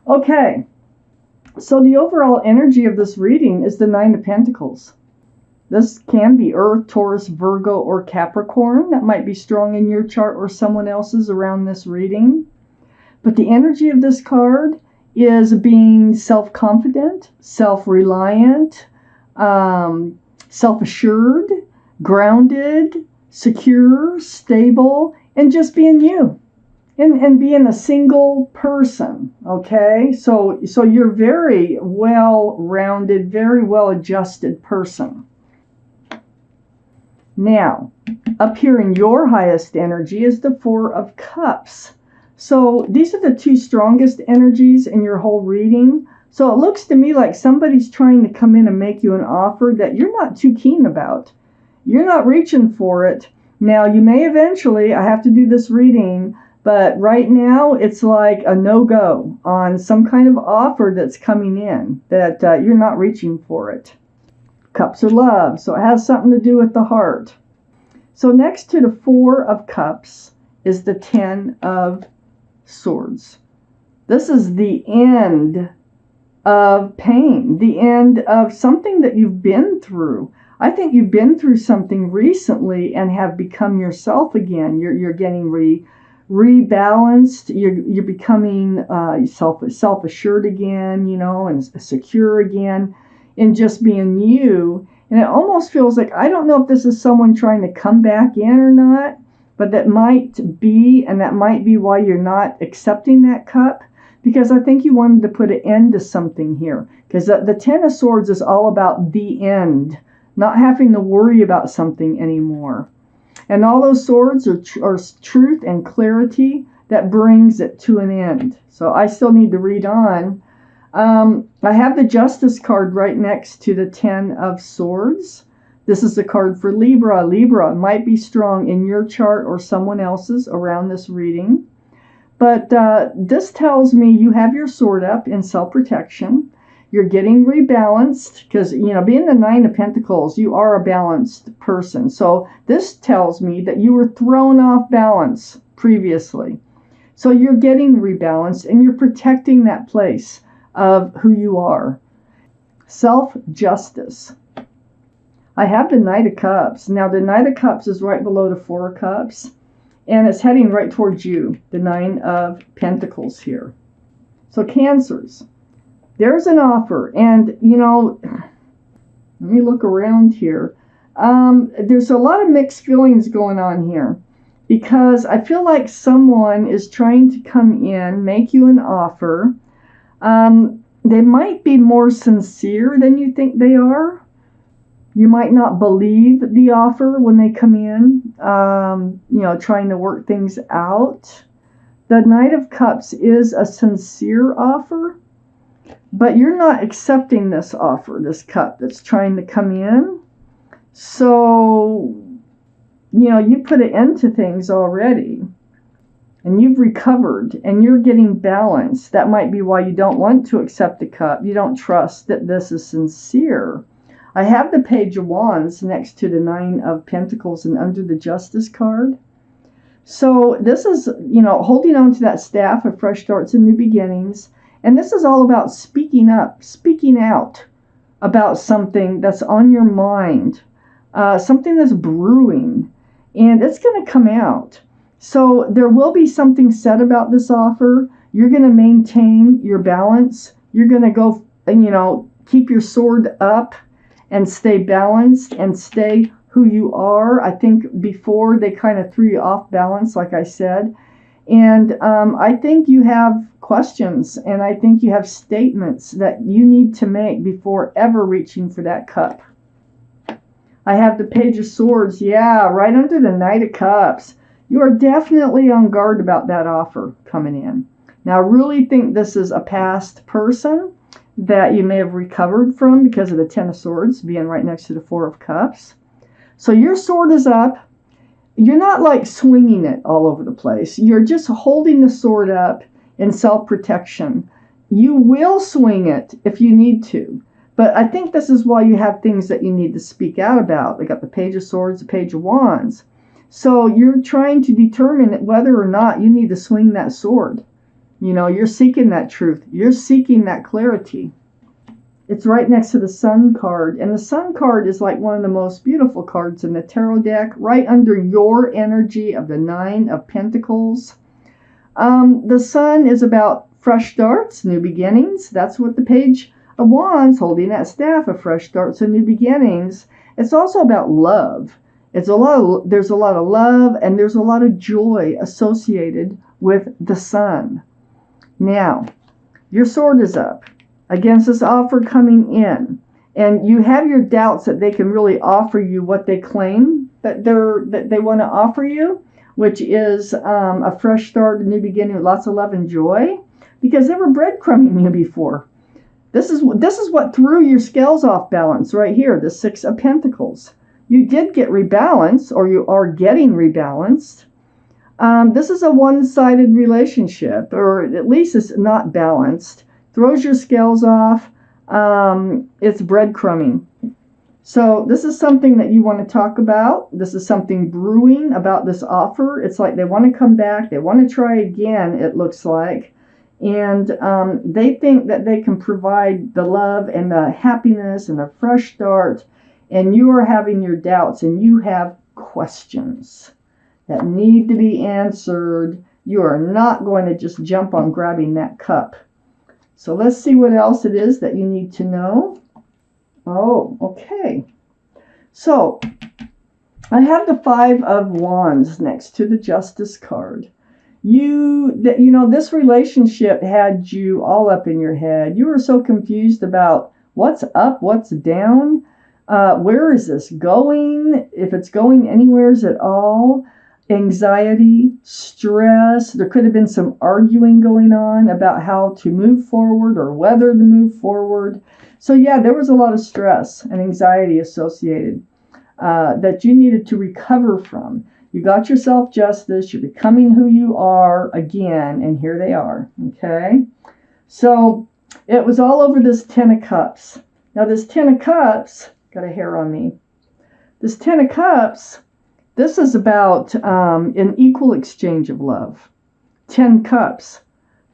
Okay, so the overall energy of this reading is the Nine of Pentacles. This can be Earth, Taurus, Virgo, or Capricorn. That might be strong in your chart or someone else's around this reading. But the energy of this card is being self-confident, self-reliant, self-assured, grounded, secure, stable, and just being you. And being a single person, okay? So you're very well-rounded, very well-adjusted person. Now, up here in your highest energy is the Four of Cups. So these are the two strongest energies in your whole reading. So it looks to me like somebody's trying to come in and make you an offer that you're not too keen about. You're not reaching for it. Now, you may eventually, I have to do this reading, but right now it's like a no-go on some kind of offer that's coming in, that you're not reaching for it. Cups are love, so it has something to do with the heart. So next to the Four of Cups is the Ten of Swords. This is the end of pain, the end of something that you've been through. I think you've been through something recently and have become yourself again. You're getting rebalanced. You're becoming self-assured again, and secure again, in just being you. And it almost feels like, I don't know if this is someone trying to come back in or not, but that might be, and that might be why you're not accepting that cup, because I think you wanted to put an end to something here. Because the Ten of Swords is all about the end, not having to worry about something anymore. And all those swords are truth and clarity that brings it to an end. So I still need to read on. I have the Justice card right next to the Ten of Swords. This is the card for Libra. Libra might be strong in your chart or someone else's around this reading. But this tells me you have your sword up in self-protection. You're getting rebalanced because, being the Nine of Pentacles, you are a balanced person. So this tells me that you were thrown off balance previously. So you're getting rebalanced and you're protecting that place of who you are. Self-justice. I have the Knight of Cups. Now the Knight of Cups is right below the Four of Cups, and it's heading right towards you, the Nine of Pentacles here. So Cancers, there's an offer, and let me look around here. There's a lot of mixed feelings going on here, because I feel like someone is trying to come in, make you an offer. They might be more sincere than you think they are. You might not believe the offer when they come in, trying to work things out. The Knight of Cups is a sincere offer, but you're not accepting this offer, this cup that's trying to come in. So, you put an end to things already. And you've recovered and you're getting balanced. That might be why you don't want to accept the cup. You don't trust that this is sincere. I have the Page of Wands next to the Nine of Pentacles and under the Justice card. So this is, holding on to that staff of fresh starts and new beginnings. And this is all about speaking up, speaking out about something that's on your mind, something that's brewing, and it's going to come out. So there will be something said about this offer. You're going to maintain your balance. You're going to go, keep your sword up and stay balanced and stay who you are. I think before they kind of threw you off balance, like I said. And I think you have questions and I think you have statements that you need to make before ever reaching for that cup. I have the Page of Swords. Yeah, right under the Knight of Cups. You are definitely on guard about that offer coming in. Now, I really think this is a past person that you may have recovered from because of the Ten of Swords being right next to the Four of Cups. So your sword is up. You're not like swinging it all over the place. You're just holding the sword up in self-protection. You will swing it if you need to. But I think this is why you have things that you need to speak out about. They got the Page of Swords, the Page of Wands. So you're trying to determine whether or not you need to swing that sword. You know, you're seeking that truth. You're seeking that clarity. It's right next to the Sun card. And the Sun card is like one of the most beautiful cards in the tarot deck, right under your energy of the Nine of Pentacles. The Sun is about fresh starts, new beginnings. That's what the Page of Wands, holding that staff of fresh starts and new beginnings. It's also about love. There's a lot of love and there's a lot of joy associated with the Sun. Now, your sword is up against this offer coming in, and you have your doubts that they can really offer you what they claim that they want to offer you, which is a fresh start, a new beginning with lots of love and joy, because they were breadcrumbing you before. This is what threw your scales off balance right here, the Six of Pentacles. You did get rebalanced, or you are getting rebalanced. This is a one-sided relationship, or at least it's not balanced. Throws your scales off. It's breadcrumbing. So this is something that you want to talk about. This is something brewing about this offer. It's like they want to come back. They want to try again, it looks like. And they think that they can provide the love and the happiness and a fresh start. And you are having your doubts and you have questions that need to be answered. You are not going to just jump on grabbing that cup. So let's see what else it is that you need to know. Oh, okay. So I have the Five of Wands next to the Justice card. This relationship had you all up in your head. You were so confused about what's up, what's down, where is this going, if it's going anywheres at all. Anxiety, stress. There could have been some arguing going on about how to move forward or whether to move forward. So yeah, there was a lot of stress and anxiety associated that you needed to recover from. You got yourself justice. You're becoming who you are again, and here they are. Okay? So it was all over this Ten of Cups. Now this Ten of Cups, got a hair on me. This Ten of Cups, this is about an equal exchange of love. 10 cups,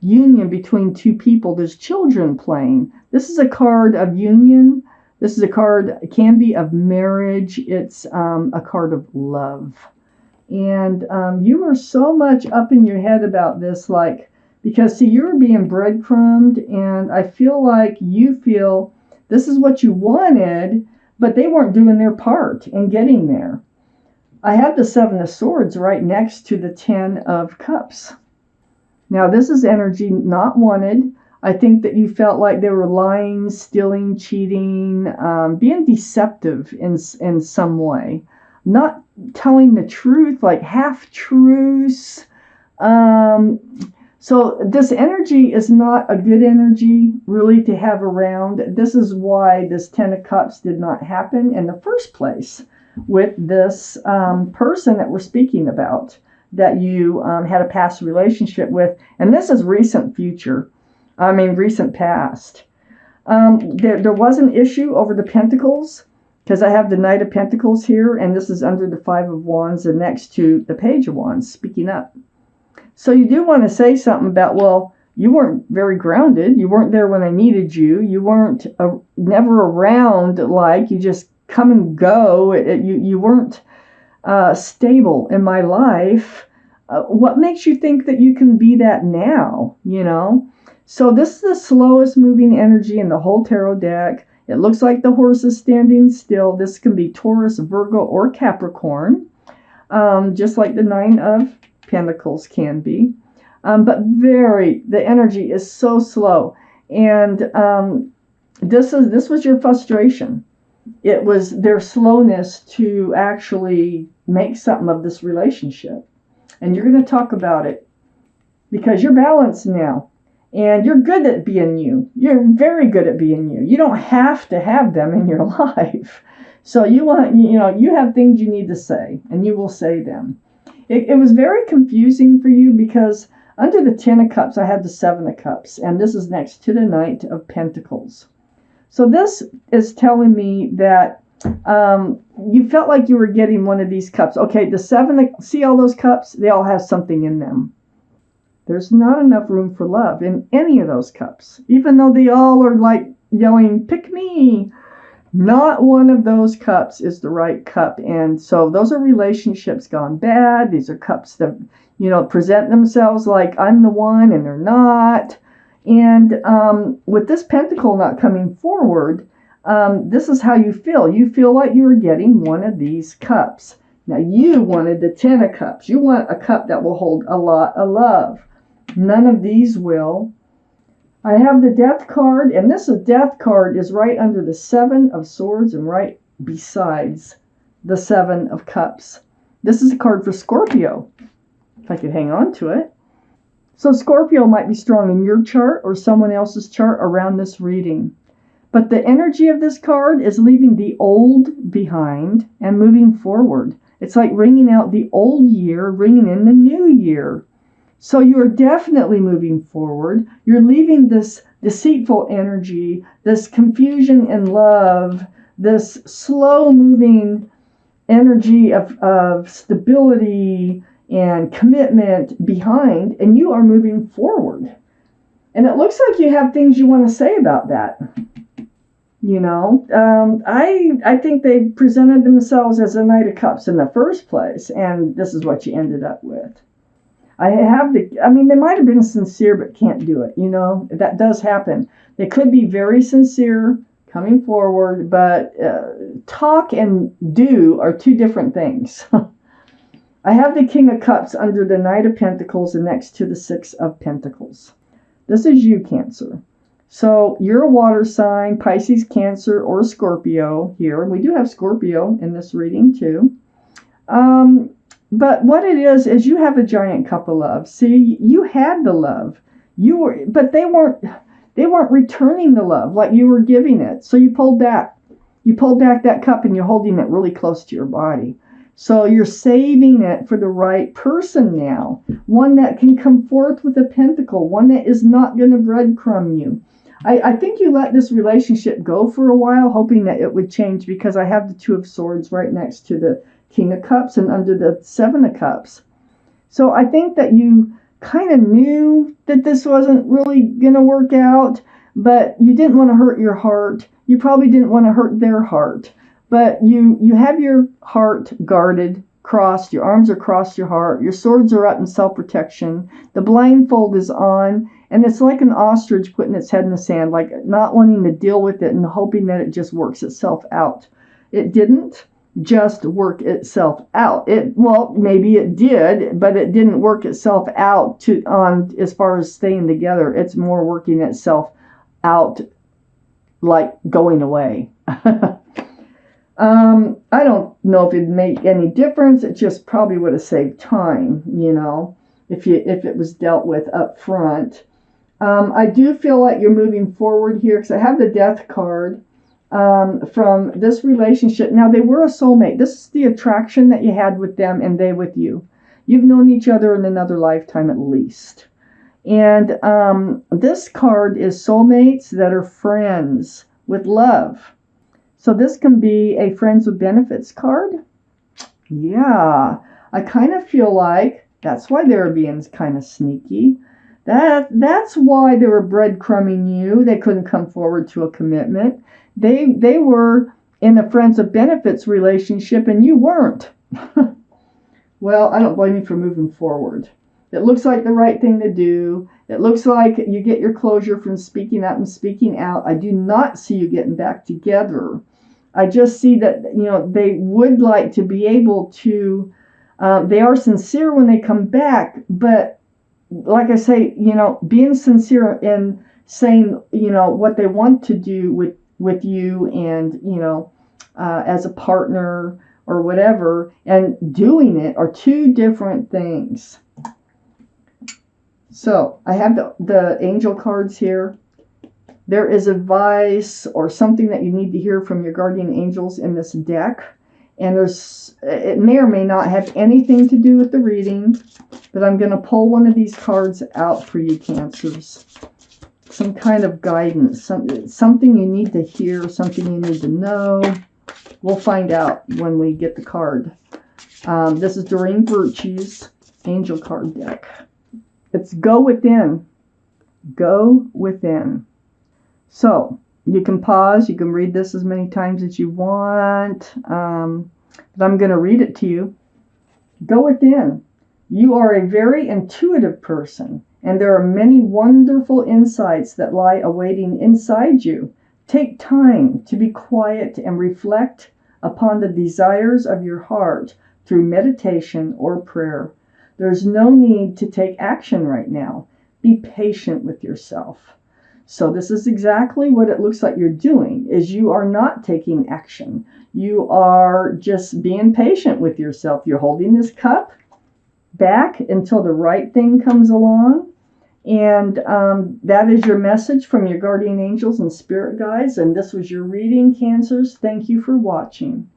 union between two people. There's children playing. This is a card of union. This is a card, it can be of marriage. It's a card of love. And you were so much up in your head about this, because see, you were being breadcrumbed, and I feel like you feel this is what you wanted, but they weren't doing their part in getting there. I have the Seven of Swords right next to the Ten of Cups. Now, this is energy not wanted. I think that you felt like they were lying, stealing, cheating, being deceptive in some way. Not telling the truth, like half-truths. So this energy is not a good energy really to have around. This is why this Ten of Cups did not happen in the first place with this person that we're speaking about, that you had a past relationship with. And this is recent past. There was an issue over the Pentacles, because I have the Knight of Pentacles here, and this is under the Five of Wands and next to the Page of Wands, speaking up. So you do want to say something about, well, you weren't very grounded. You weren't there when I needed you. You weren't never around, like you just come and go. You weren't stable in my life. What makes you think that you can be that now, So this is the slowest moving energy in the whole tarot deck. It looks like the horse is standing still. This can be Taurus, Virgo, or Capricorn, just like the Nine of Pentacles can be. But the energy is so slow. And this was your frustration. It was their slowness to actually make something of this relationship. And you're going to talk about it because you're balanced now. And you're good at being you. You're very good at being you. You don't have to have them in your life. So you have things you need to say, and you will say them. It was very confusing for you because under the Ten of Cups, I have the Seven of Cups, and this is next to the Knight of Pentacles. So this is telling me that you felt like you were getting one of these cups. Okay, the see all those cups? They all have something in them. There's not enough room for love in any of those cups, even though they all are like yelling, pick me. Not one of those cups is the right cup. And so those are relationships gone bad. These are cups that, present themselves like I'm the one and they're not. And with this pentacle not coming forward, this is how you feel. You feel like you were getting one of these cups. Now you wanted the 10 of cups. You want a cup that will hold a lot of love. None of these will. I have the Death card, and this Death card is right under the 7 of Swords and right besides the 7 of Cups. This is a card for Scorpio, if I could hang on to it. So Scorpio might be strong in your chart or someone else's chart around this reading. But the energy of this card is leaving the old behind and moving forward. It's like ringing out the old year, ringing in the new year. So you are definitely moving forward. You're leaving this deceitful energy, this confusion in love, this slow-moving energy of stability and commitment behind, and you are moving forward. And it looks like you have things you want to say about that. I think they presented themselves as a Knight of Cups in the first place, and this is what you ended up with. They might have been sincere but can't do it. That does happen. They could be very sincere coming forward, but talk and do are two different things. I have the King of Cups under the Knight of Pentacles and next to the 6 of Pentacles. This is you, Cancer. So you're a water sign, Pisces, Cancer, or Scorpio here. We do have Scorpio in this reading too. But what it is you have a giant cup of love. See, you had the love. But they weren't returning the love like you were giving it. So you pulled back. You pulled back that cup and you're holding it really close to your body. So you're saving it for the right person now. One that can come forth with a pentacle. One that is not going to breadcrumb you. I think you let this relationship go for a while, hoping that it would change, because I have the 2 of Swords right next to the King of Cups and under the 7 of Cups. So I think that you kind of knew that this wasn't really going to work out, but you didn't want to hurt your heart. You probably didn't want to hurt their heart, but you have your heart guarded, crossed. Your arms are crossed your heart. Your swords are up in self-protection. The blindfold is on, and it's like an ostrich putting its head in the sand, like not wanting to deal with it and hoping that it just works itself out. It didn't just work itself out. Maybe it did, but it didn't work itself out on as far as staying together. It's more working itself out like going away. I don't know if it'd make any difference. It just probably would have saved time, if it was dealt with up front. I do feel like you're moving forward here because I have the Death card. From this relationship. Now, they were a soulmate. This is the attraction that you had with them and they with you. You've known each other in another lifetime at least. And this card is soulmates that are friends with love. So this can be a friends with benefits card. Yeah, I kind of feel like that's why they were being kind of sneaky. That's why they were breadcrumbing you. They couldn't come forward to a commitment. They were in a friends of benefits relationship and you weren't. Well, I don't blame you for moving forward. It looks like the right thing to do. It looks like you get your closure from speaking up and speaking out. I do not see you getting back together. I just see that, they would like to be able to, they are sincere when they come back, but like I say, being sincere in saying, what they want to do with you and, as a partner or whatever, and doing it are two different things. So I have the angel cards here. There is advice or something that you need to hear from your guardian angels in this deck. And it may or may not have anything to do with the reading, but I'm going to pull one of these cards out for you, Cancers. Some kind of guidance, something you need to hear, something you need to know. We'll find out when we get the card. This is Doreen Birchie's angel card deck. It's go within. Go within. So you can pause. You can read this as many times as you want. But I'm going to read it to you. Go within. You are a very intuitive person, and there are many wonderful insights that lie awaiting inside you. Take time to be quiet and reflect upon the desires of your heart through meditation or prayer. There's no need to take action right now. Be patient with yourself. So this is exactly what it looks like you're doing, is you are not taking action. You are just being patient with yourself. You're holding this cup back until the right thing comes along. And that is your message from your guardian angels and spirit guides. And this was your reading, Cancers. Thank you for watching.